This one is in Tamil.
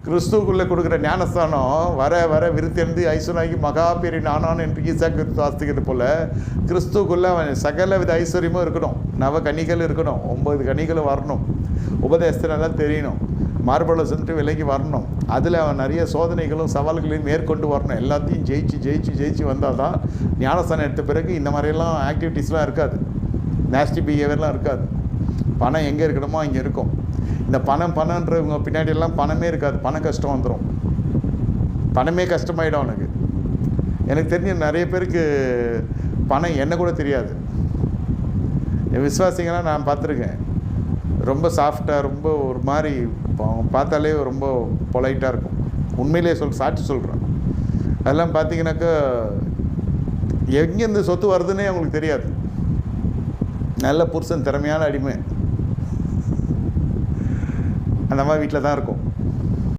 கிறிஸ்துவுக்குள்ளே கொடுக்குற ஞானஸ்தானம் வர வர விருத்தெழுந்து ஐஸ்வர்யாகி மகா பெரிய நானான் என்று ஈசாக்கு வாசிக்கிறது போல் கிறிஸ்துவுக்குள்ளே அவன் சகல வித ஐஸ்வர்யமும் இருக்கணும். நவ கனிகள் இருக்கணும், 9 கனிகளும் வரணும், உபதேசத்தினெல்லாம் தெரியணும், மார்பளவு சென்று விலைக்கு வரணும், அதில் அவன் நிறைய சோதனைகளும் சவால்களையும் மேற்கொண்டு வரணும். எல்லாத்தையும் ஜெயிச்சு வந்தால் தான் ஞானஸ்தானம் எடுத்த பிறகு இந்த மாதிரியெல்லாம் ஆக்டிவிட்டீஸ்லாம் இருக்காது, நேஸ்டி பிஹேவியர்லாம் இருக்காது. பணம் எங்கே இருக்கணுமோ அங்கே இருக்கும். இந்த பணன்றவங்க பின்னாடியெல்லாம் பணமே இருக்காது, பண கஷ்டம் வந்துடும், பணமே கஷ்டமாயிடும் அவனுக்கு. எனக்கு தெரிஞ்ச நிறைய பேருக்கு பணம் என்ன கூட தெரியாது. என் விசுவாசிங்கெல்லாம் நான் பார்த்துருக்கேன், ரொம்ப சாஃப்டாக, ரொம்ப ஒரு மாதிரி பார்த்தாலே ரொம்ப பொலைட்டாக இருக்கும். உண்மையிலே சாட்சி சொல்கிறேன். அதெல்லாம் பார்த்தீங்கன்னாக்கா எங்கேருந்து சொத்து வருதுன்னே அவங்களுக்கு தெரியாது. நல்ல புருஷன், திறமையான அடிமை, அந்த மாதிரி வீட்டில் தான் இருக்கும்.